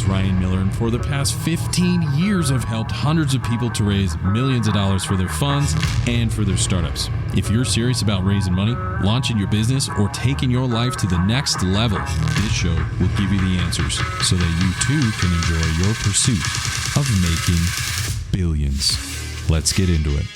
host, Ryan Miller, and for the past 15 years, I've helped hundreds of people to raise millions of dollars for their funds and for their startups. If you're serious about raising money, launching your business, or taking your life to the next level, this show will give you the answers so that you too can enjoy your pursuit of making billions. Let's get into it.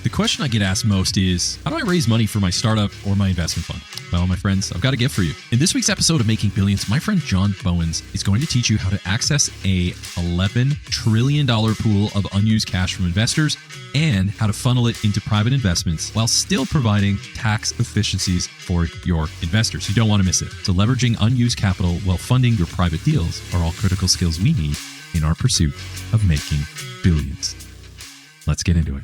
The question I get asked most is, how do I raise money for my startup or my investment fund? Well, my friends, I've got a gift for you. In this week's episode of Making Billions, my friend John Bowens is going to teach you how to access a $11 trillion pool of unused cash from investors and how to funnel it into private investments while still providing tax efficiencies for your investors. You don't want to miss it. So leveraging unused capital while funding your private deals are all critical skills we need in our pursuit of making billions. Let's get into it.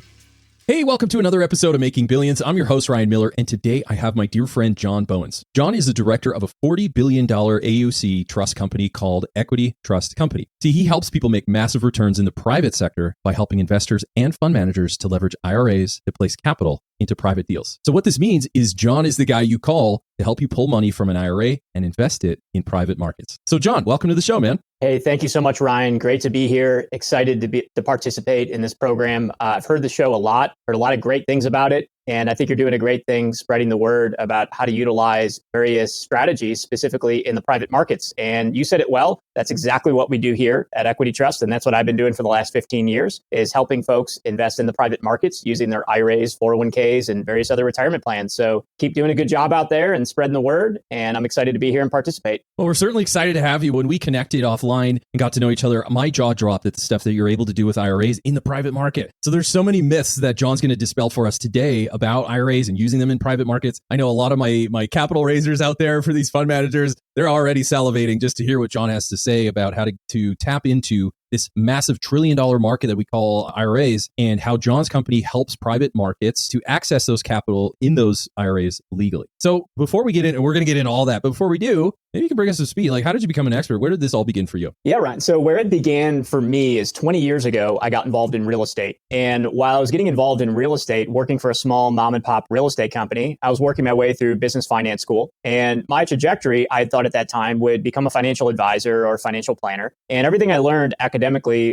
Hey, welcome to another episode of Making Billions. I'm your host, Ryan Miller, and today I have my dear friend, John Bowens. John is the director of a $40 billion AUC trust company called Equity Trust Company. See, he helps people make massive returns in the private sector by helping investors and fund managers to leverage IRAs to place capital into private deals. So what this means is John is the guy you call to help you pull money from an IRA and invest it in private markets. So John, welcome to the show, man. Hey, thank you so much, Ryan. Great to be here. Excited to participate in this program. I've heard the show a lot, heard a lot of great things about it. And I think you're doing a great thing spreading the word about how to utilize various strategies, specifically in the private markets. And you said it well. That's exactly what we do here at Equity Trust. And that's what I've been doing for the last 15 years, is helping folks invest in the private markets using their IRAs, 401ks, and various other retirement plans. So keep doing a good job out there and spreading the word. And I'm excited to be here and participate. Well, we're certainly excited to have you. When we connected offline and got to know each other, my jaw dropped at the stuff that you're able to do with IRAs in the private market. So there's so many myths that John's going to dispel for us today about IRAs and using them in private markets. I know a lot of my capital raisers out there for these fund managers, they're already salivating just to hear what John has to say about how to tap into this massive $1 trillion market that we call IRAs, and how John's company helps private markets to access those capital in those IRAs legally. So before we get in, and we're going to get into all that, but before we do, maybe you can bring us to speed. Like, how did you become an expert? Where did this all begin for you? Yeah, Ryan. So where it began for me is 20 years ago, I got involved in real estate. And while I was getting involved in real estate, working for a small mom and pop real estate company, I was working my way through business finance school. And my trajectory, I thought at that time, would become a financial advisor or financial planner. And everything I learned academically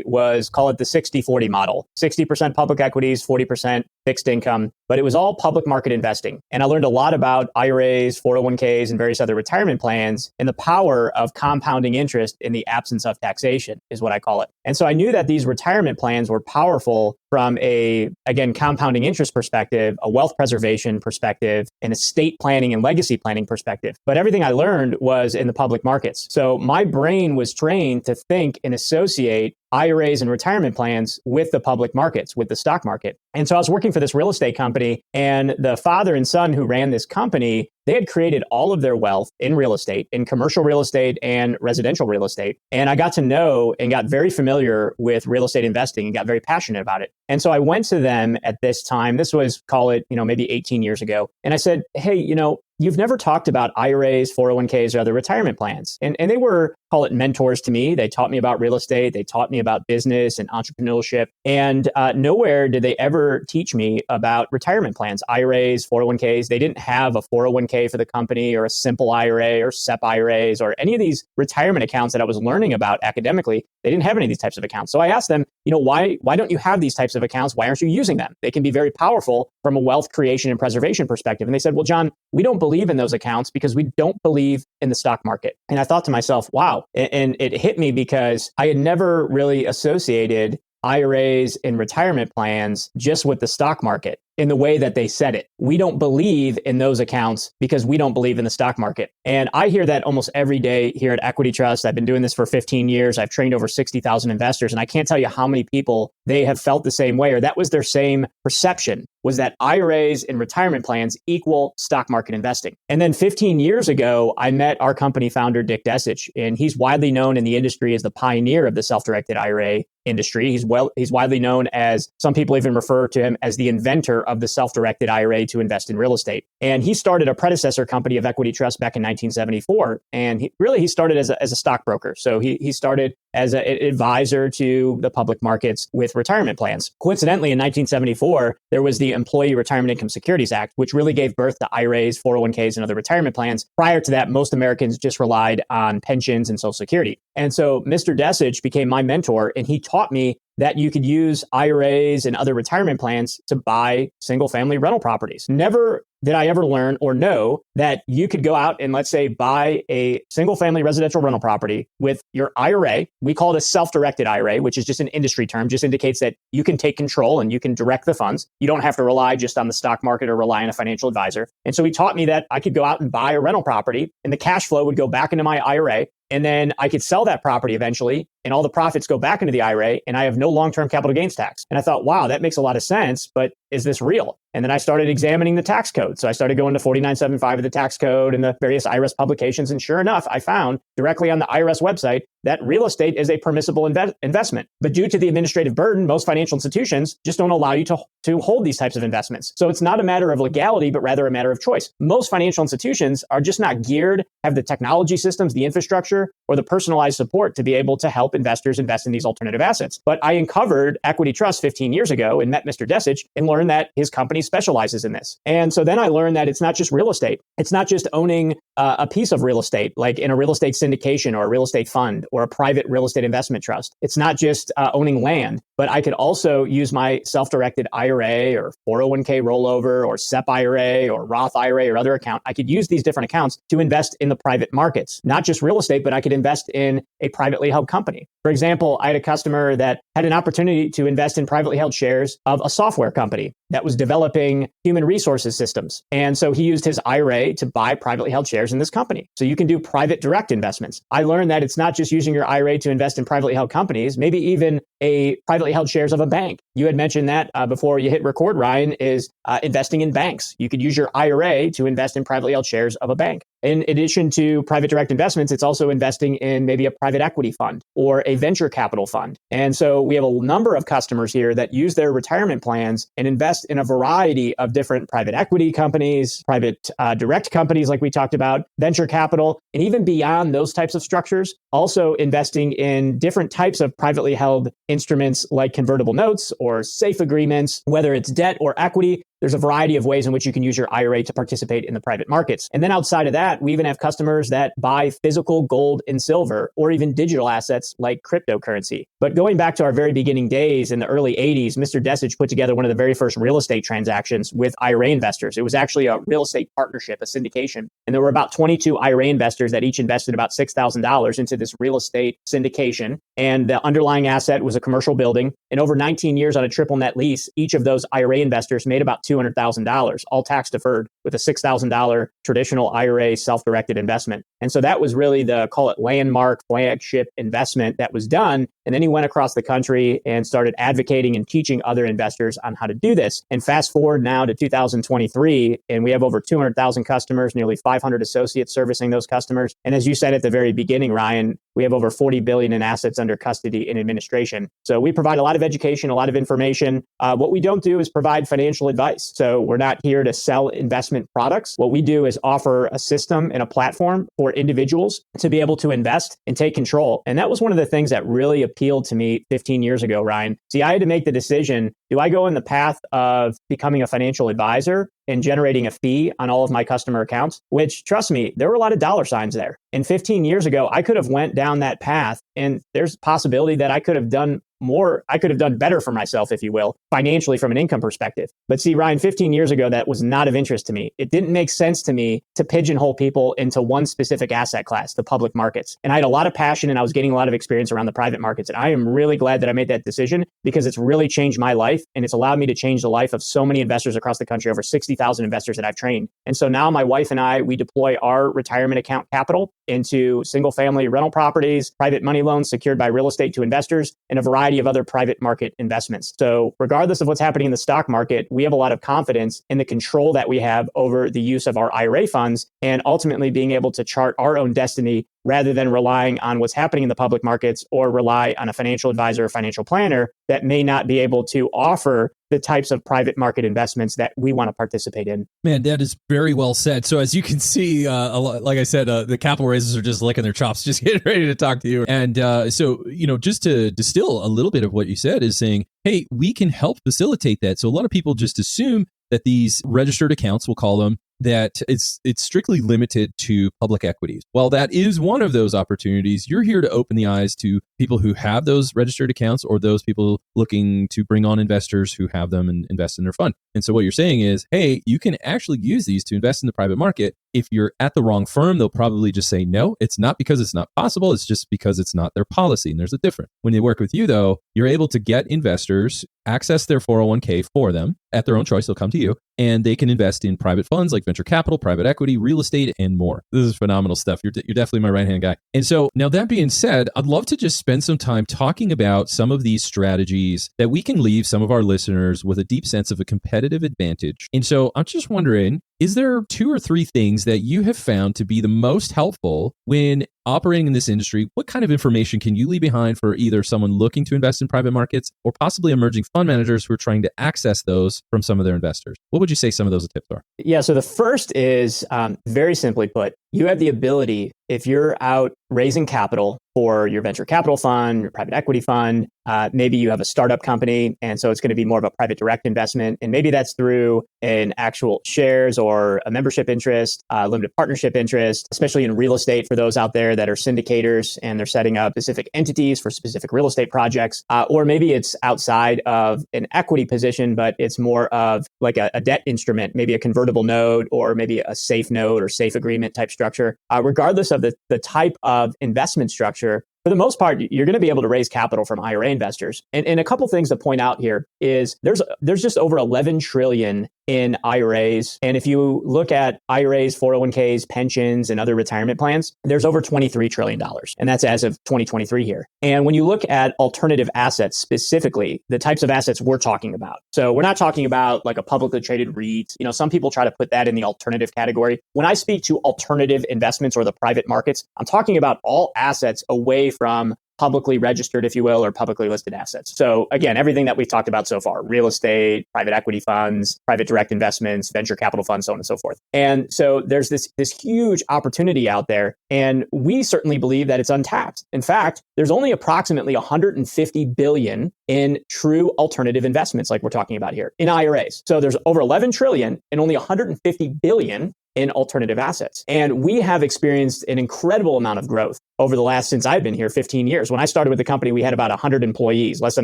was, call it the 60-40 model, 60% public equities, 40% fixed income, but it was all public market investing. And I learned a lot about IRAs, 401ks, and various other retirement plans, and the power of compounding interest in the absence of taxation is what I call it. And so I knew that these retirement plans were powerful from a, again, compounding interest perspective, a wealth preservation perspective, and estate planning and legacy planning perspective. But everything I learned was in the public markets. So my brain was trained to think and associate IRAs and retirement plans with the public markets, with the stock market. And so I was working for this real estate company, and the father and son who ran this company, they had created all of their wealth in real estate, in commercial real estate and residential real estate. And I got to know and got very familiar with real estate investing and got very passionate about it. And so I went to them at this time. This was, call it, maybe 18 years ago. And I said, hey, you've never talked about IRAs, 401ks, or other retirement plans. And they were, call it, mentors to me. They taught me about real estate. They taught me about business and entrepreneurship. And nowhere did they ever teach me about retirement plans, IRAs, 401ks. They didn't have a 401k for the company or a simple IRA or SEP IRAs or any of these retirement accounts that I was learning about academically. They didn't have any of these types of accounts. So I asked them, why don't you have these types of accounts? Why aren't you using them? They can be very powerful from a wealth creation and preservation perspective. And they said, well, John, we don't believe in those accounts because we don't believe in the stock market. And I thought to myself, wow. And it hit me because I had never really associated IRAs and retirement plans just with the stock market in the way that they said it. We don't believe in those accounts because we don't believe in the stock market. And I hear that almost every day here at Equity Trust. I've been doing this for 15 years. I've trained over 60,000 investors. And I can't tell you how many people they have felt the same way, or that was their same perception, was that IRAs and retirement plans equal stock market investing. And then 15 years ago, I met our company founder, Dick Desich, and he's widely known in the industry as the pioneer of the self-directed IRA industry. He's widely known as, some people even refer to him as the inventor of the self-directed IRA to invest in real estate. And he started a predecessor company of Equity Trust back in 1974. And he started as a stockbroker. So he started as an advisor to the public markets with retirement plans. Coincidentally, in 1974, there was the Employee Retirement Income Securities Act, which really gave birth to IRAs, 401ks, and other retirement plans. Prior to that, most Americans just relied on pensions and Social Security. And so Mr. Desich became my mentor, and he taught me that you could use IRAs and other retirement plans to buy single family rental properties. Never did I ever learn or know that you could go out and, let's say, buy a single family residential rental property with your IRA. We call it a self-directed IRA, which is just an industry term, just indicates that you can take control and you can direct the funds. You don't have to rely just on the stock market or rely on a financial advisor. And so he taught me that I could go out and buy a rental property and the cash flow would go back into my IRA. And then I could sell that property eventually and all the profits go back into the IRA and I have no long-term capital gains tax. And I thought, wow, that makes a lot of sense, but is this real? And then I started examining the tax code. So I started going to 4975 of the tax code and the various IRS publications. And sure enough, I found directly on the IRS website that real estate is a permissible investment. But due to the administrative burden, most financial institutions just don't allow you to hold these types of investments. So it's not a matter of legality, but rather a matter of choice. Most financial institutions are just not geared, have the technology systems, the infrastructure, or the personalized support to be able to help investors invest in these alternative assets. But I uncovered Equity Trust 15 years ago and met Mr. Desich and learned that his company specializes in this. And so then I learned that it's not just real estate. It's not just owning a piece of real estate, like in a real estate syndication or a real estate fund or a private real estate investment trust. It's not just owning land, but I could also use my self-directed IRA or 401k rollover or SEP IRA or Roth IRA or other account. I could use these different accounts to invest in the private markets, not just real estate, but I could invest in a privately held company. For example, I had a customer that had an opportunity to invest in privately held shares of a software company that was developing human resources systems. And so he used his IRA to buy privately held shares in this company. So you can do private direct investments. I learned that it's not just using your IRA to invest in privately held companies, maybe even a privately held shares of a bank. You had mentioned that before you hit record, Ryan, is investing in banks. You could use your IRA to invest in privately held shares of a bank. In addition to private direct investments, it's also investing in maybe a private equity fund or a venture capital fund. And so we have a number of customers here that use their retirement plans and invest in a variety of different private equity companies, private direct companies like we talked about, venture capital, and even beyond those types of structures, also investing in different types of privately held instruments like convertible notes or safe agreements, whether it's debt or equity. There's a variety of ways in which you can use your IRA to participate in the private markets. And then outside of that, we even have customers that buy physical gold and silver or even digital assets like cryptocurrency. But going back to our very beginning days in the early 80s, Mr. Desich put together one of the very first real estate transactions with IRA investors. It was actually a real estate partnership, a syndication. And there were about 22 IRA investors that each invested about $6,000 into this real estate syndication. And the underlying asset was a commercial building. And over 19 years on a triple net lease, each of those IRA investors made about $200,000, all tax deferred, with a $6,000 traditional IRA self-directed investment. And so that was really the, call it landmark flagship investment that was done. And then he went across the country and started advocating and teaching other investors on how to do this. And fast forward now to 2023, and we have over 200,000 customers, nearly 500 associates servicing those customers. And as you said at the very beginning, Ryan, we have over 40 billion in assets under custody and administration. So we provide a lot of education, a lot of information. What we don't do is provide financial advice. So we're not here to sell investment products. What we do is offer a system and a platform for individuals to be able to invest and take control. And that was one of the things that really appealed to me 15 years ago, Ryan. See, I had to make the decision, do I go in the path of becoming a financial advisor and generating a fee on all of my customer accounts, which, trust me, there were a lot of dollar signs there. And 15 years ago, I could have went down that path, and there's a possibility that I could have done more. I could have done better for myself, if you will, financially from an income perspective. But see, Ryan, 15 years ago, that was not of interest to me. It didn't make sense to me to pigeonhole people into one specific asset class, the public markets. And I had a lot of passion and I was getting a lot of experience around the private markets. And I am really glad that I made that decision because it's really changed my life and it's allowed me to change the life of so many investors across the country, over 60,000 investors that I've trained. And so now my wife and I, we deploy our retirement account capital into single family rental properties, private money loans secured by real estate to investors, and a variety of other private market investments. So regardless of what's happening in the stock market, we have a lot of confidence in the control that we have over the use of our IRA funds and ultimately being able to chart our own destiny rather than relying on what's happening in the public markets or rely on a financial advisor or financial planner that may not be able to offer the types of private market investments that we want to participate in. Man, that is very well said. So as you can see, like I said, the capital raisers are just licking their chops, just getting ready to talk to you. And so, just to distill a little bit of what you said is saying, hey, we can help facilitate that. So a lot of people just assume that these registered accounts, we'll call them, that it's strictly limited to public equities. Well, that is one of those opportunities. You're here to open the eyes to people who have those registered accounts or those people looking to bring on investors who have them and invest in their fund. And so what you're saying is, hey, you can actually use these to invest in the private market. If you're at the wrong firm, they'll probably just say, no, it's not because it's not possible. It's just because it's not their policy. And there's a difference. When they work with you, though, you're able to get investors access their 401k for them at their own choice. They'll come to you and they can invest in private funds like venture capital, private equity, real estate, and more. This is phenomenal stuff. You're definitely my right-hand guy. And so now that being said, I'd love to just spend some time talking about some of these strategies that we can leave some of our listeners with a deep sense of a competitive advantage. And so I'm just wondering, is there 2 or 3 things that you have found to be the most helpful when operating in this industry? What kind of information can you leave behind for either someone looking to invest in private markets or possibly emerging fund managers who are trying to access those from some of their investors? What would you say some of those tips are? Yeah, so the first is very simply put, you have the ability, if you're out raising capital for your venture capital fund, your private equity fund, maybe you have a startup company, and so it's going to be more of a private direct investment. And maybe that's through an actual shares or a membership interest, limited partnership interest, especially in real estate for those out there that are syndicators and they're setting up specific entities for specific real estate projects. Or maybe it's outside of an equity position, but it's more of like a debt instrument, maybe a convertible note or maybe a safe note or safe agreement type structure. Regardless of the type of investment structure, for the most part, you're going to be able to raise capital from IRA investors. And a couple things to point out here is there's just over 11 trillion in IRAs. And if you look at IRAs, 401ks, pensions, and other retirement plans, there's over $23 trillion. And that's as of 2023 here. And when you look at alternative assets, specifically the types of assets we're talking about. So we're not talking about like a publicly traded REIT. Some people try to put that in the alternative category. When I speak to alternative investments or the private markets, I'm talking about all assets away from publicly registered, if you will, or publicly listed assets. So again, everything that we've talked about so far, real estate, private equity funds, private direct investments, venture capital funds, so on and so forth. And so there's this huge opportunity out there. And we certainly believe that it's untapped. In fact, there's only approximately 150 billion in true alternative investments like we're talking about here in IRAs. So there's over 11 trillion and only 150 billion in alternative assets. And we have experienced an incredible amount of growth over the last, since I've been here, 15 years. When I started with the company, we had about 100 employees, less than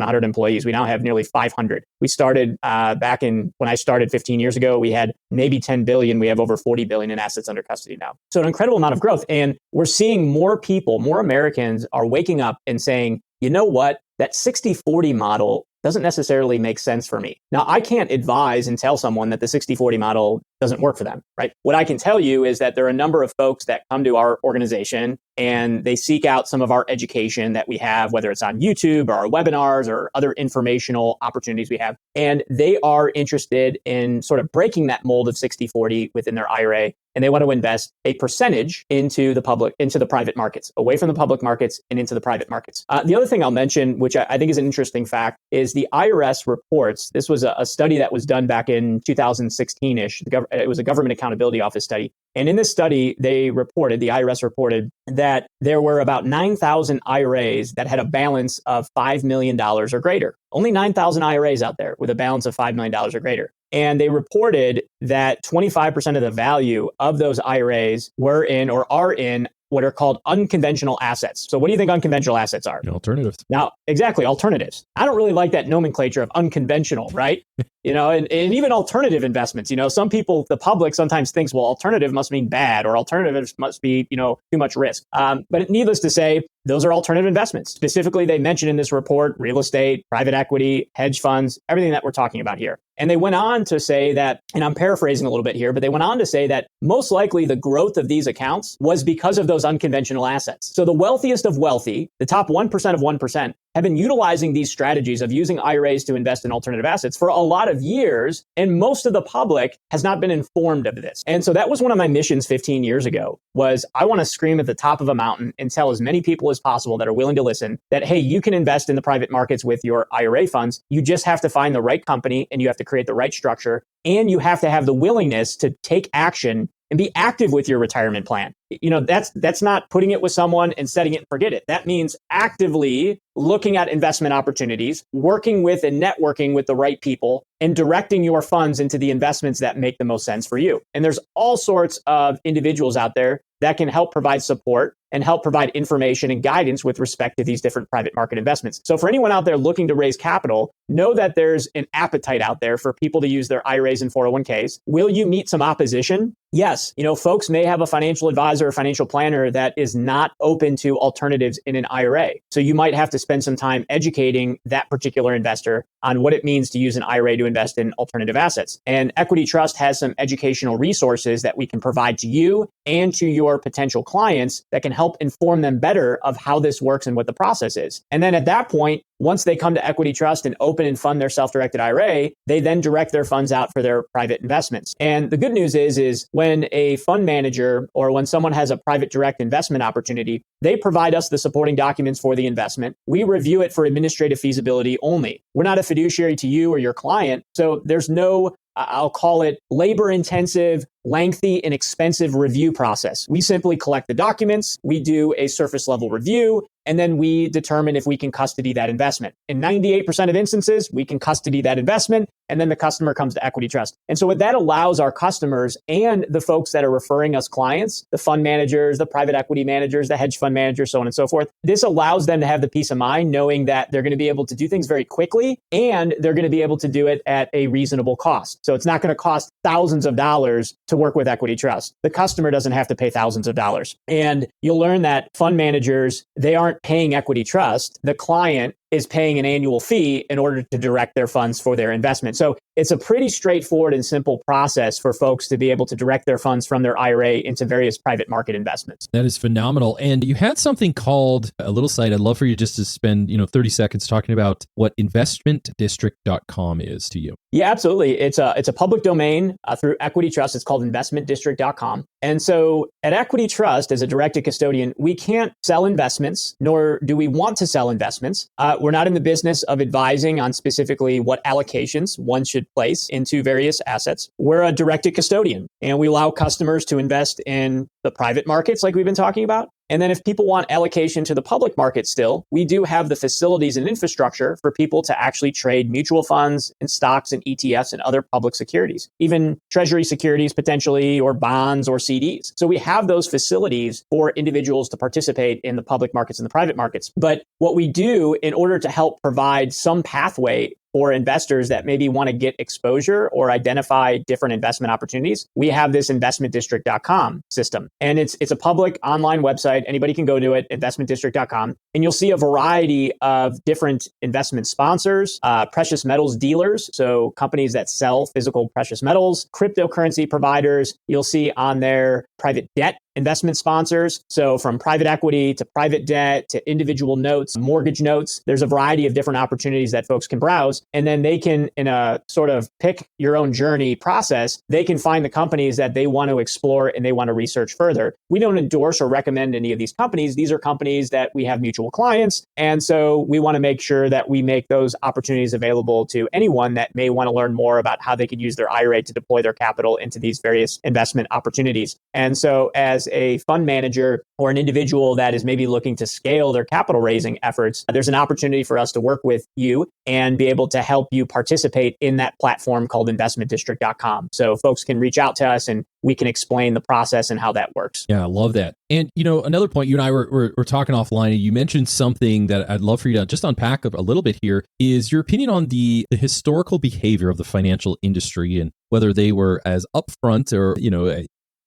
100 employees. We now have nearly 500. We started when I started 15 years ago, we had maybe 10 billion. We have over 40 billion in assets under custody now. So an incredible amount of growth. And we're seeing more people, more Americans are waking up and saying, you know what, that 60-40 model doesn't necessarily make sense for me. Now, I can't advise and tell someone that the 60-40 model doesn't work for them, right? What I can tell you is that there are a number of folks that come to our organization and they seek out some of our education that we have, whether it's on YouTube or our webinars or other informational opportunities we have. And they are interested in sort of breaking that mold of 60-40 within their IRA. And they want to invest a percentage into the private markets, away from the public markets and into the private markets. The other thing I'll mention, which I think is an interesting fact, is the IRS reports. This was a study that was done back in 2016-ish. It was a Government Accountability Office study. And in this study, the IRS reported that there were about 9,000 IRAs that had a balance of $5 million or greater. Only 9,000 IRAs out there with a balance of $5 million or greater. And they reported that 25% of the value of those IRAs were in or are in what are called unconventional assets. So what do you think unconventional assets are? Alternatives. Now, exactly, alternatives. I don't really like that nomenclature of unconventional, right? And even alternative investments. Some people, the public sometimes thinks, well, alternative must mean bad or alternatives must be, too much risk. But needless to say, those are alternative investments. Specifically, they mentioned in this report, real estate, private equity, hedge funds, everything that we're talking about here. And they went on to say that, and I'm paraphrasing a little bit here, but they went on to say that most likely the growth of these accounts was because of those unconventional assets. So the wealthiest of wealthy, the top 1% of 1%, have been utilizing these strategies of using IRAs to invest in alternative assets for a lot of years. And most of the public has not been informed of this. And so that was one of my missions 15 years ago was I want to scream at the top of a mountain and tell as many people as possible that are willing to listen that, hey, you can invest in the private markets with your IRA funds. You just have to find the right company and you have to create the right structure. And you have to have the willingness to take action and be active with your retirement plan. That's not putting it with someone and setting it and forget it. That means actively looking at investment opportunities, working with and networking with the right people, and directing your funds into the investments that make the most sense for you. And there's all sorts of individuals out there that can help provide support and help provide information and guidance with respect to these different private market investments. So for anyone out there looking to raise capital, know that there's an appetite out there for people to use their IRAs and 401ks. Will you meet some opposition? Yes. Folks may have a financial advisor or financial planner that is not open to alternatives in an IRA. So you might have to spend some time educating that particular investor on what it means to use an IRA to invest in alternative assets. And Equity Trust has some educational resources that we can provide to you and to your potential clients that can help inform them better of how this works and what the process is. And then at that point, once they come to Equity Trust and open and fund their self-directed IRA, they then direct their funds out for their private investments. And the good news is when a fund manager or when someone has a private direct investment opportunity, they provide us the supporting documents for the investment. We review it for administrative feasibility only. We're not a fiduciary to you or your client. So there's no, I'll call it labor-intensive, lengthy, and expensive review process. We simply collect the documents, we do a surface level review, and then we determine if we can custody that investment. In 98% of instances, we can custody that investment, and then the customer comes to Equity Trust. And so what that allows our customers and the folks that are referring us clients, the fund managers, the private equity managers, the hedge fund managers, so on and so forth, this allows them to have the peace of mind knowing that they're going to be able to do things very quickly and they're going to be able to do it at a reasonable cost. So it's not going to cost thousands of dollars to work with Equity Trust. The customer doesn't have to pay thousands of dollars. And you'll learn that fund managers, they aren't paying Equity Trust. The client is paying an annual fee in order to direct their funds for their investment. So it's a pretty straightforward and simple process for folks to be able to direct their funds from their IRA into various private market investments. That is phenomenal. And you had something called a little site. I'd love for you just to spend 30 seconds talking about what investmentdistrict.com is to you. Yeah, absolutely. It's a public domain through Equity Trust. It's called investmentdistrict.com. And so at Equity Trust, as a directed custodian, we can't sell investments, nor do we want to sell investments. We're not in the business of advising on specifically what allocations one should place into various assets. We're a directed custodian, and we allow customers to invest in the private markets like we've been talking about. And then if people want allocation to the public market still, we do have the facilities and infrastructure for people to actually trade mutual funds and stocks and ETFs and other public securities, even treasury securities potentially, or bonds or CDs. So we have those facilities for individuals to participate in the public markets and the private markets. But what we do in order to help provide some pathway for investors that maybe want to get exposure or identify different investment opportunities, we have this investmentdistrict.com system. And it's a public online website. Anybody can go to it, investmentdistrict.com. And you'll see a variety of different investment sponsors, precious metals dealers, so companies that sell physical precious metals, cryptocurrency providers. You'll see on there private debt investment sponsors. So from private equity to private debt to individual notes, mortgage notes, there's a variety of different opportunities that folks can browse. And then they can, in a sort of pick your own journey process, they can find the companies that they want to explore and they want to research further. We don't endorse or recommend any of these companies. These are companies that we have mutual clients. And so we want to make sure that we make those opportunities available to anyone that may want to learn more about how they could use their IRA to deploy their capital into these various investment opportunities. And so as a fund manager or an individual that is maybe looking to scale their capital raising efforts, there's an opportunity for us to work with you and be able to help you participate in that platform called investmentdistrict.com. So folks can reach out to us and we can explain the process and how that works. Yeah, I love that. And, another point, you and I were talking offline, and you mentioned something that I'd love for you to just unpack a little bit here, is your opinion on the historical behavior of the financial industry and whether they were as upfront or,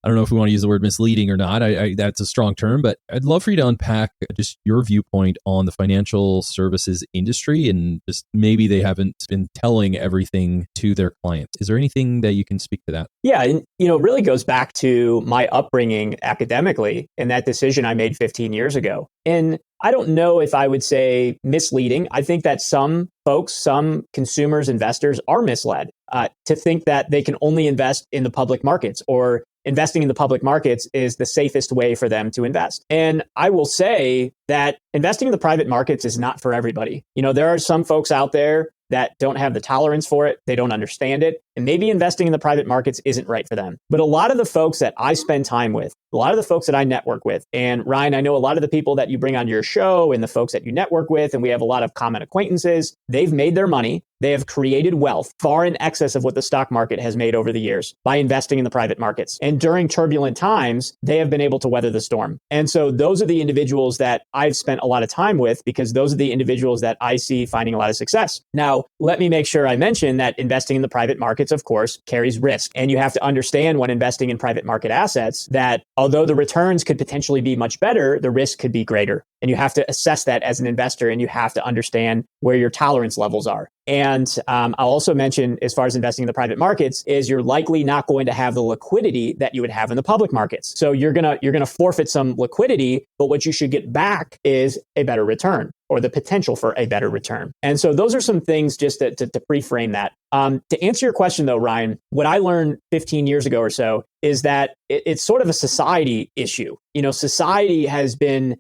I don't know if we want to use the word misleading or not. That's a strong term, but I'd love for you to unpack just your viewpoint on the financial services industry and just maybe they haven't been telling everything to their clients. Is there anything that you can speak to that? Yeah, and it really goes back to my upbringing academically and that decision I made 15 years ago. And I don't know if I would say misleading. I think that some folks, some consumers, investors are misled to think that they can only invest in the public markets, or investing in the public markets is the safest way for them to invest. And I will say that investing in the private markets is not for everybody. There are some folks out there that don't have the tolerance for it. They don't understand it. And maybe investing in the private markets isn't right for them. But a lot of the folks that I spend time with, a lot of the folks that I network with, and Ryan, I know a lot of the people that you bring on your show and the folks that you network with, and we have a lot of common acquaintances, they've made their money. They have created wealth far in excess of what the stock market has made over the years by investing in the private markets. And during turbulent times, they have been able to weather the storm. And so those are the individuals that I've spent a lot of time with, because those are the individuals that I see finding a lot of success. Now, let me make sure I mention that investing in the private markets, of course, carries risk. And you have to understand when investing in private market assets that although the returns could potentially be much better, the risk could be greater. And you have to assess that as an investor, and you have to understand where your tolerance levels are. And I'll also mention, as far as investing in the private markets, is you're likely not going to have the liquidity that you would have in the public markets. So you're gonna forfeit some liquidity, but what you should get back is a better return, or the potential for a better return. And so those are some things just to pre-frame that. To answer your question though, Ryan, what I learned 15 years ago or so is that it's sort of a society issue. Society has been,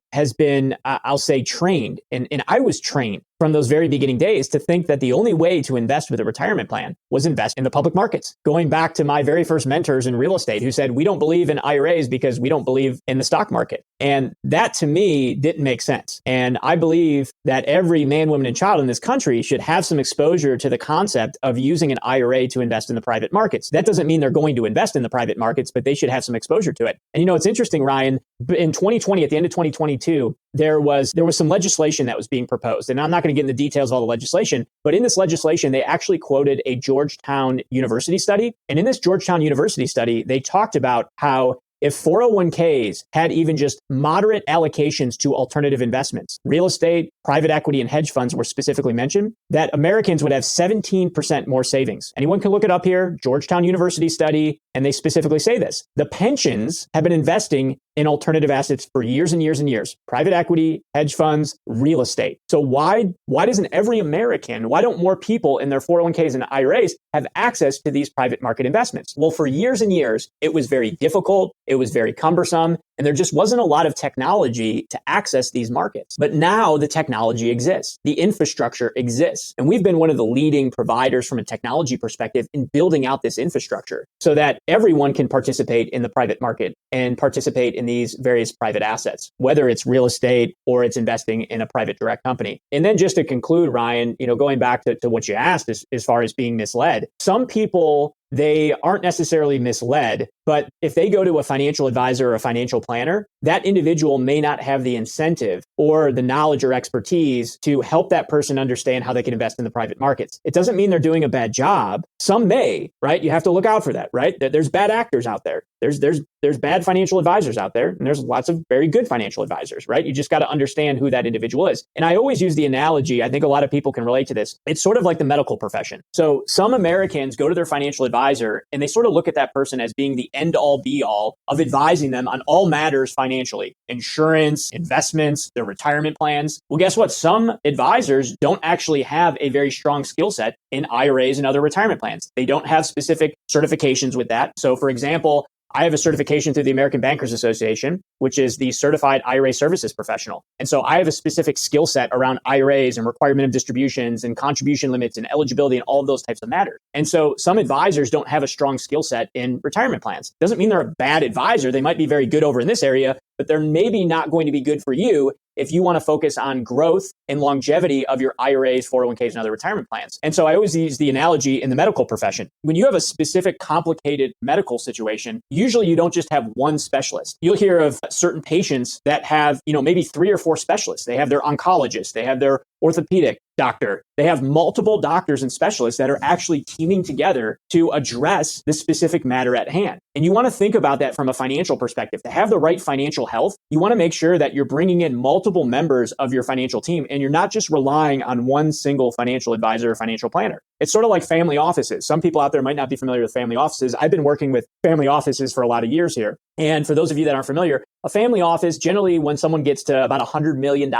I'll say, trained, and I was trained from those very beginning days to think that the only way to invest with a retirement plan was invest in the public markets. Going back to my very first mentors in real estate who said, we don't believe in IRAs because we don't believe in the stock market. And that to me didn't make sense. And I believe that every man, woman, and child in this country should have some exposure to the concept of using an IRA to invest in the private markets. That doesn't mean they're going to invest in the private markets, but they should have some exposure to it. And it's interesting, Ryan, in 2020, at the end of 2022, there was some legislation that was being proposed. And I'm not going to get into the details of all the legislation, but in this legislation, they actually quoted a Georgetown University study. And in this Georgetown University study, they talked about how if 401ks had even just moderate allocations to alternative investments, real estate, private equity, and hedge funds were specifically mentioned, that Americans would have 17% more savings. Anyone can look it up here, Georgetown University study, and they specifically say this. The pensions have been investing in alternative assets for years and years and years. Private equity, hedge funds, real estate. So why doesn't every American, why don't more people in their 401ks and IRAs have access to these private market investments? Well, for years and years, it was very difficult. It was very cumbersome, and there just wasn't a lot of technology to access these markets. But now the technology exists. The infrastructure exists. And we've been one of the leading providers from a technology perspective in building out this infrastructure so that everyone can participate in the private market and participate in these various private assets, whether it's real estate or it's investing in a private direct company. And then just to conclude, Ryan, going back to what you asked as far as being misled, some people, they aren't necessarily misled, but if they go to a financial advisor or a financial planner, that individual may not have the incentive or the knowledge or expertise to help that person understand how they can invest in the private markets. It doesn't mean they're doing a bad job. Some may, right? You have to look out for that, right? There's bad actors out there. There's bad financial advisors out there, and there's lots of very good financial advisors, right? You just got to understand who that individual is. And I always use the analogy, I think a lot of people can relate to this. It's sort of like the medical profession. So some Americans go to their financial advisor and they sort of look at that person as being the end all be all of advising them on all matters financially, insurance, investments, their retirement plans. Well, guess what? Some advisors don't actually have a very strong skill set in IRAs and other retirement plans. They don't have specific certifications with that. So for example, I have a certification through the American Bankers Association, which is the Certified IRA Services Professional. And so I have a specific skill set around IRAs and requirement of distributions and contribution limits and eligibility and all of those types of matters. And so some advisors don't have a strong skill set in retirement plans. Doesn't mean they're a bad advisor. They might be very good over in this area, but they're maybe not going to be good for you if you want to focus on growth and longevity of your IRAs, 401ks, and other retirement plans. And so I always use the analogy in the medical profession. When you have a specific complicated medical situation, usually you don't just have one specialist. You'll hear of certain patients that have, maybe 3 or 4 specialists. They have their oncologist, they have their orthopedic doctor. They have multiple doctors and specialists that are actually teaming together to address the specific matter at hand. And you want to think about that from a financial perspective. To have the right financial health, you want to make sure that you're bringing in multiple members of your financial team and you're not just relying on one single financial advisor or financial planner. It's sort of like family offices. Some people out there might not be familiar with family offices. I've been working with family offices for a lot of years here. And for those of you that aren't familiar, a family office, generally when someone gets to about $100 million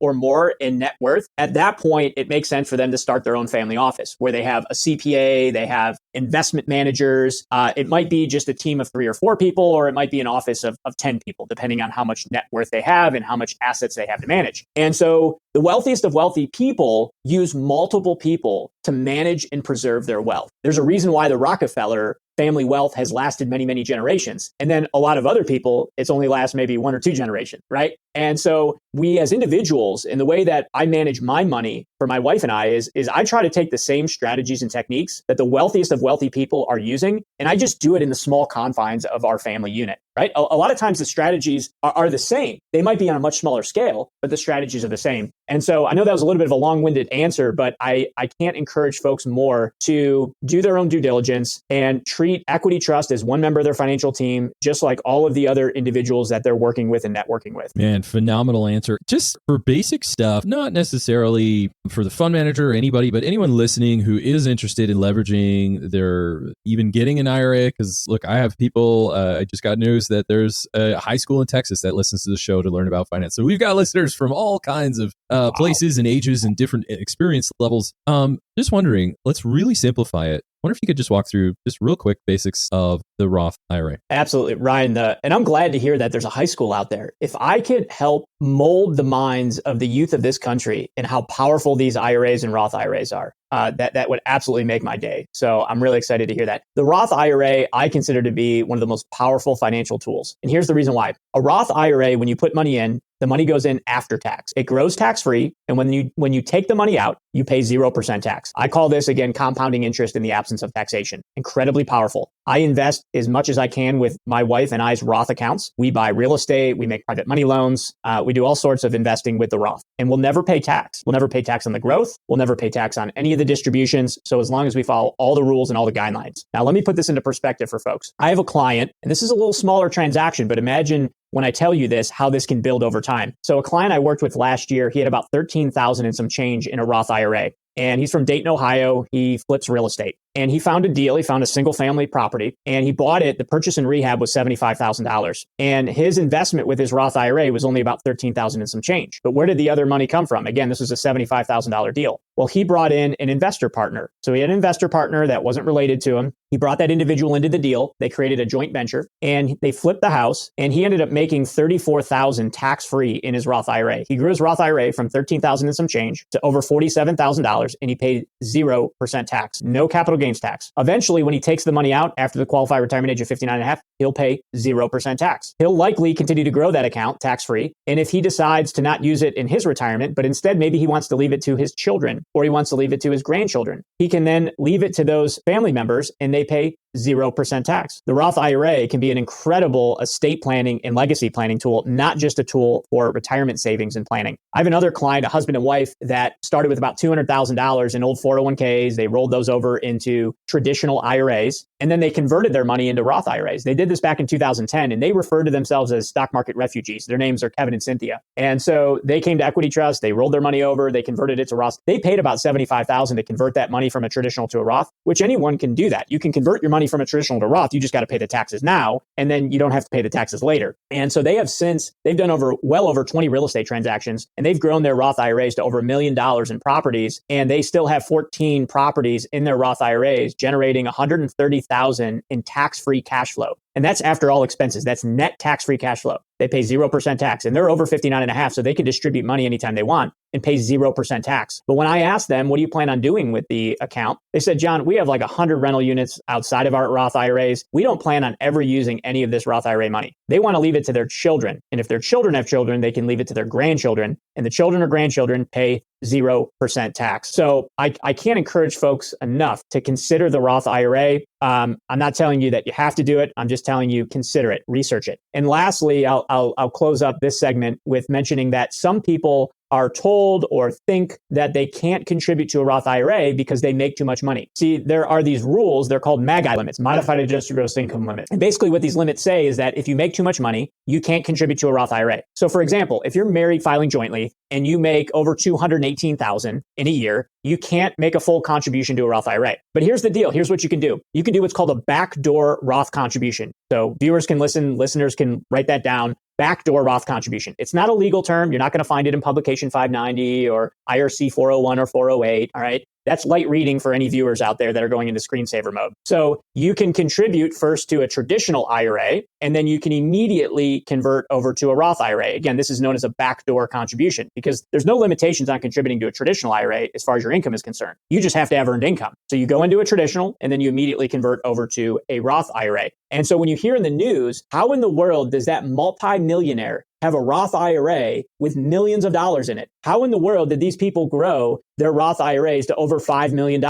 or more in net worth, at that point, it makes sense for them to start their own family office where they have a CPA, they have investment managers. It might be just a team of 3 or 4 people, or it might be an office of 10 people, depending on how much net worth they have and how much assets they have to manage. And so the wealthiest of wealthy people use multiple people to manage and preserve their wealth. There's a reason why the Rockefeller family wealth has lasted many, many generations. And then a lot of other people, it's only lasts maybe 1 or 2 generations, right? And so we as individuals, in the way that I manage my money for my wife and I is I try to take the same strategies and techniques that the wealthiest of wealthy people are using, and I just do it in the small confines of our family unit, right? A lot of times the strategies are the same. They might be on a much smaller scale, but the strategies are the same. And so I know that was a little bit of a long-winded answer, but I can't encourage folks more to do their own due diligence and treat Equity Trust as one member of their financial team, just like all of the other individuals that they're working with and networking with. Man, phenomenal answer. Just for basic stuff, not necessarily for the fund manager or anybody, but anyone listening who is interested in leveraging their, even getting an IRA. Because look, I have people, I just got news that there's a high school in Texas that listens to the show to learn about finance. So we've got listeners from all kinds of places and ages and different experience levels. Just wondering, let's really simplify it. I wonder if you could just walk through just real quick basics of the Roth IRA. Absolutely, Ryan. And I'm glad to hear that there's a high school out there. If I could help mold the minds of the youth of this country and how powerful these IRAs and Roth IRAs are, that would absolutely make my day. So I'm really excited to hear that. The Roth IRA, I consider to be one of the most powerful financial tools. And here's the reason why. A Roth IRA, when you put money in, the money goes in after tax. It grows tax-free. And when you take the money out, you pay 0% tax. I call this, again, compounding interest in the absence of taxation. Incredibly powerful. I invest as much as I can with my wife and I's Roth accounts. We buy real estate. We make private money loans. We do all sorts of investing with the Roth. And we'll never pay tax. We'll never pay tax on the growth. We'll never pay tax on any of the distributions. So as long as we follow all the rules and all the guidelines. Now, let me put this into perspective for folks. I have a client, and this is a little smaller transaction, but imagine when I tell you this, how this can build over time. So a client I worked with last year, he had about 13,000 and some change in a Roth IRA. And he's from Dayton, Ohio. He flips real estate. And he found a deal. He found a single family property and he bought it. The purchase and rehab was $75,000. And his investment with his Roth IRA was only about $13,000 and some change. But where did the other money come from? Again, this was a $75,000 deal. Well, he brought in an investor partner. So he had an investor partner that wasn't related to him. He brought that individual into the deal. They created a joint venture and they flipped the house and he ended up making $34,000 tax-free in his Roth IRA. He grew his Roth IRA from $13,000 and some change to over $47,000 and he paid 0% tax, no capital gains tax. Eventually, when he takes the money out after the qualified retirement age of 59 and a half, he'll pay 0% tax. He'll likely continue to grow that account tax-free. And if he decides to not use it in his retirement, but instead maybe he wants to leave it to his children or he wants to leave it to his grandchildren, he can then leave it to those family members and they pay 0% tax. The Roth IRA can be an incredible estate planning and legacy planning tool, not just a tool for retirement savings and planning. I have another client, a husband and wife, that started with about $200,000 in old 401ks. They rolled those over into traditional IRAs, and then they converted their money into Roth IRAs. They did this back in 2010, and they refer to themselves as stock market refugees. Their names are Kevin and Cynthia. And so they came to Equity Trust, they rolled their money over, they converted it to Roth. They paid about $75,000 to convert that money from a traditional to a Roth, which anyone can do that. You can convert your money from a traditional to Roth. You just got to pay the taxes now, and then you don't have to pay the taxes later. And so they've done well over 20 real estate transactions, and they've grown their Roth IRAs to over $1 million in properties, and they still have 14 properties in their Roth IRAs generating $130,000 in tax-free cash flow. And that's after all expenses. That's net tax-free cash flow. They pay 0% tax and they're over 59 and a half. So they can distribute money anytime they want and pay 0% tax. But when I asked them, what do you plan on doing with the account? They said, John, we have like 100 rental units outside of our Roth IRAs. We don't plan on ever using any of this Roth IRA money. They want to leave it to their children. And if their children have children, they can leave it to their grandchildren. And the children or grandchildren pay 0% tax. So I can't encourage folks enough to consider the Roth IRA. I'm not telling you that you have to do it. I'm just telling you, consider it, research it. And lastly, I'll close up this segment with mentioning that some people are told or think that they can't contribute to a Roth IRA because they make too much money. See, there are these rules. They're called MAGI limits, modified adjusted gross income limit. And basically what these limits say is that if you make too much money, you can't contribute to a Roth IRA. So for example, if you're married filing jointly and you make over $218,000 in a year, you can't make a full contribution to a Roth IRA. But here's the deal. Here's what you can do. You can do what's called a backdoor Roth contribution. So viewers can listen, listeners can write that down. Backdoor Roth contribution. It's not a legal term. You're not going to find it in Publication 590 or IRC 401 or 408. All right. That's light reading for any viewers out there that are going into screensaver mode. So you can contribute first to a traditional IRA, and then you can immediately convert over to a Roth IRA. Again, this is known as a backdoor contribution because there's no limitations on contributing to a traditional IRA as far as your income is concerned. You just have to have earned income. So you go into a traditional, and then you immediately convert over to a Roth IRA. And so when you hear in the news, how in the world does that multimillionaire have a Roth IRA with millions of dollars in it? How in the world did these people grow their Roth IRAs to over $5 million?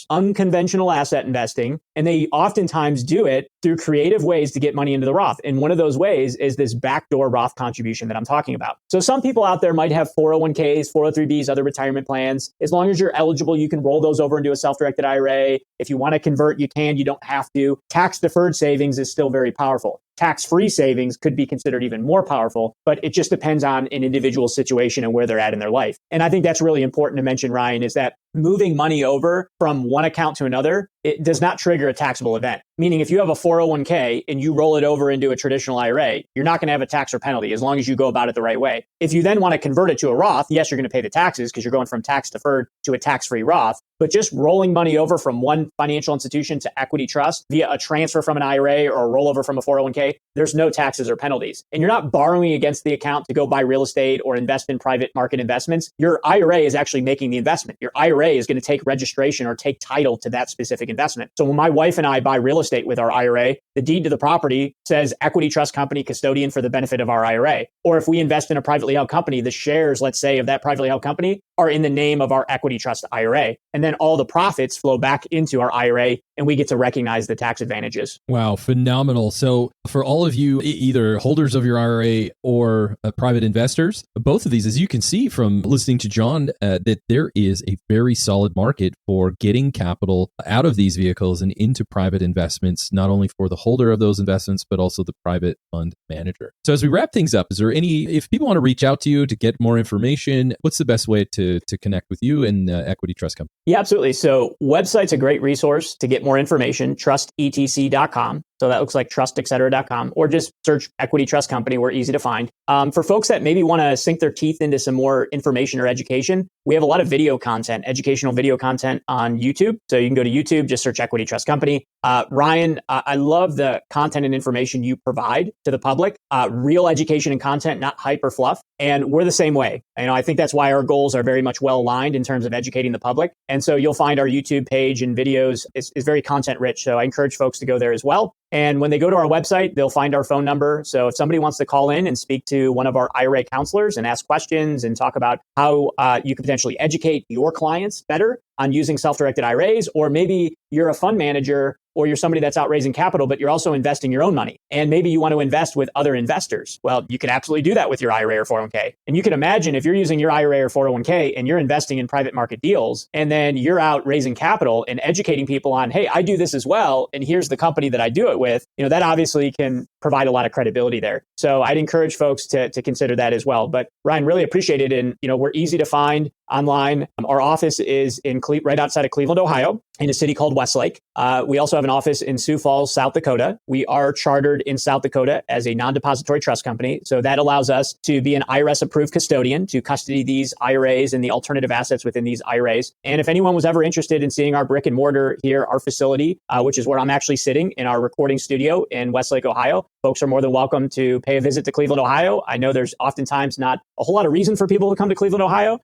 Unconventional asset investing. And they oftentimes do it through creative ways to get money into the Roth. And one of those ways is this backdoor Roth contribution that I'm talking about. So some people out there might have 401ks, 403bs, other retirement plans. As long as you're eligible, you can roll those over into a self-directed IRA. If you want to convert, you can. You don't have to. Tax-deferred savings is still very powerful. Tax-free savings could be considered even more powerful, but it just depends on an individual situation and where they're at in their life. And I think that's really important to mention, Ryan, is that moving money over from one account to another, it does not trigger a taxable event. Meaning if you have a 401k and you roll it over into a traditional IRA, you're not going to have a tax or penalty as long as you go about it the right way. If you then want to convert it to a Roth, yes, you're going to pay the taxes because you're going from tax deferred to a tax-free Roth. But just rolling money over from one financial institution to equity trust via a transfer from an IRA or a rollover from a 401k, there's no taxes or penalties. And you're not borrowing against the account to go buy real estate or invest in private market investments. Your IRA is actually making the investment. Your IRA is going to take registration or take title to that specific investment. So when my wife and I buy real estate with our IRA, the deed to the property says equity trust company custodian for the benefit of our IRA. Or if we invest in a privately held company, the shares, let's say, of that privately held company are in the name of our equity trust IRA. And then all the profits flow back into our IRA and we get to recognize the tax advantages. Wow, phenomenal. So for all of you, either holders of your IRA or private investors, both of these, as you can see from listening to John, that there is a very solid market for getting capital out of these vehicles and into private investments, not only for the holder of those investments, but also the private fund manager. So as we wrap things up, is there if people want to reach out to you to get more information, what's the best way to connect with you and Equity Trust Company? Yeah, absolutely. So website's a great resource to get more information, trustetc.com. So that looks like trustetc.com, or just search Equity Trust Company. We're easy to find. For folks that maybe want to sink their teeth into some more information or education, we have a lot of video content, educational video content on YouTube. So you can go to YouTube, just search Equity Trust Company. Ryan, I love the content and information you provide to the public, real education and content, not hype or fluff. And we're the same way. I think that's why our goals are very much well aligned in terms of educating the public. And so you'll find our YouTube page and videos is very content rich. So I encourage folks to go there as well. And when they go to our website, they'll find our phone number. So if somebody wants to call in and speak to one of our IRA counselors and ask questions and talk about how you can potentially educate your clients better on using self-directed IRAs, or maybe you're a fund manager or you're somebody that's out raising capital, but you're also investing your own money. And maybe you want to invest with other investors. Well, you can absolutely do that with your IRA or 401k. And you can imagine if you're using your IRA or 401k and you're investing in private market deals, and then you're out raising capital and educating people on, hey, I do this as well, and here's the company that I do it with, that obviously can provide a lot of credibility there. So I'd encourage folks to consider that as well. But Ryan, really appreciate it. And, we're easy to find online. Our office is in right outside of Cleveland, Ohio, in a city called Westlake. We also have an office in Sioux Falls, South Dakota. We are chartered in South Dakota as a non-depository trust company. So that allows us to be an IRS-approved custodian to custody these IRAs and the alternative assets within these IRAs. And if anyone was ever interested in seeing our brick and mortar here, our facility, which is where I'm actually sitting in our recording studio in Westlake, Ohio, folks are more than welcome to pay a visit to Cleveland, Ohio. I know there's oftentimes not a whole lot of reason for people to come to Cleveland, Ohio.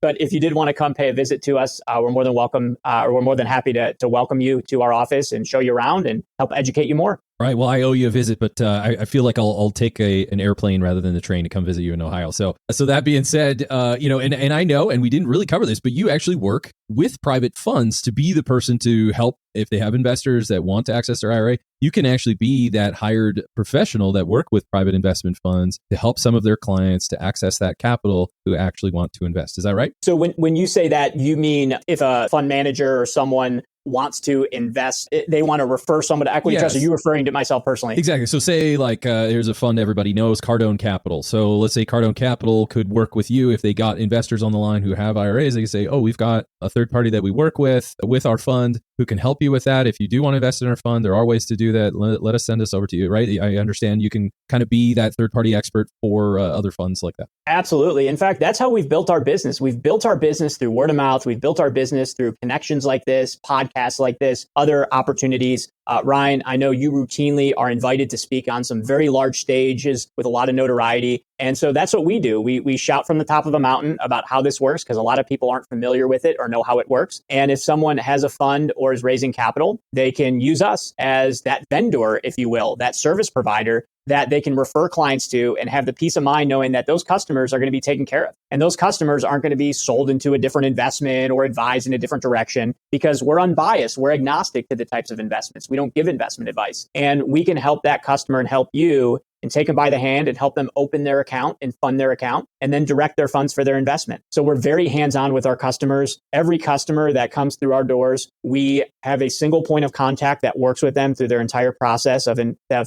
But if you did want to come pay a visit to us, we're more than welcome, or we're more than happy to welcome you to our office and show you around and help educate you more. Right. Well, I owe you a visit, but I feel like I'll take an airplane rather than the train to come visit you in Ohio. So that being said, and I know, and we didn't really cover this, but you actually work with private funds to be the person to help if they have investors that want to access their IRA, you can actually be that hired professional that work with private investment funds to help some of their clients to access that capital who actually want to invest. Is that right? So when you say that, you mean if a fund manager or someone wants to invest, they want to refer someone to Equity Trust? Are you referring to myself personally? Exactly. So say like there's a fund everybody knows, Cardone Capital. So let's say Cardone Capital could work with you if they got investors on the line who have IRAs. They can say, oh, we've got a third party that we work with our fund who can help you with that. If you do want to invest in our fund, there are ways to do that. Let us send us over to you, right? I understand you can kind of be that third party expert for other funds like that. Absolutely. In fact, that's how we've built our business. We've built our business through word of mouth. We've built our business through connections like this, podcasts like this, other opportunities. Ryan, I know you routinely are invited to speak on some very large stages with a lot of notoriety. And so that's what we do. We shout from the top of a mountain about how this works because a lot of people aren't familiar with it or know how it works. And if someone has a fund or is raising capital, they can use us as that vendor, if you will, that service provider that they can refer clients to and have the peace of mind knowing that those customers are going to be taken care of. And those customers aren't going to be sold into a different investment or advised in a different direction because we're unbiased. We're agnostic to the types of investments. We don't give investment advice. And we can help that customer and help you and take them by the hand and help them open their account and fund their account and then direct their funds for their investment. So we're very hands-on with our customers. Every customer that comes through our doors, we have a single point of contact that works with them through their entire process of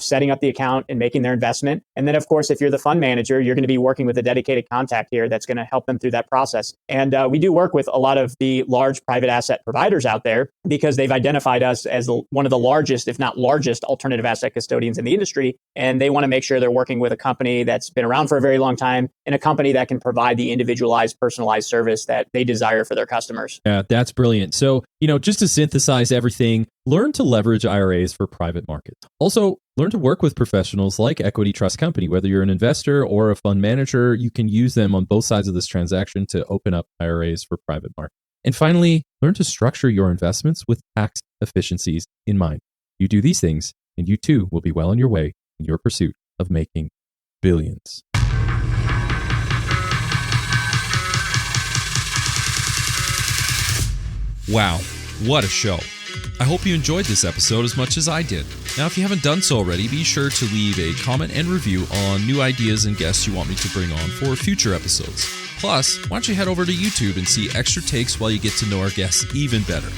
setting up the account and making their investment. And then, of course, if you're the fund manager, you're going to be working with a dedicated contact here that's going to help them through that process. And we do work with a lot of the large private asset providers out there because they've identified us as one of the largest, if not largest, alternative asset custodians in the industry. And they want to make sure they're working with a company that's been around for a very long time and a company that can provide the individualized, personalized service that they desire for their customers. Yeah, that's brilliant. So, just to synthesize everything, learn to leverage IRAs for private markets. Also, learn to work with professionals like Equity Trust Company. Whether you're an investor or a fund manager, you can use them on both sides of this transaction to open up IRAs for private markets. And finally, learn to structure your investments with tax efficiencies in mind. You do these things, and you too will be well on your way in your pursuit of making billions. Wow, what a show. I hope you enjoyed this episode as much as I did. Now, if you haven't done so already, be sure to leave a comment and review on new ideas and guests you want me to bring on for future episodes. Plus, why don't you head over to YouTube and see extra takes while you get to know our guests even better.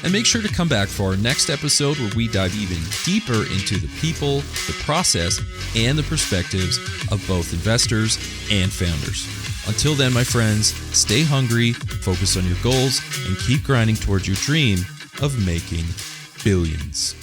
And make sure to come back for our next episode where we dive even deeper into the people, the process, and the perspectives of both investors and founders. Until then, my friends, stay hungry, focus on your goals, and keep grinding towards your dream of making billions.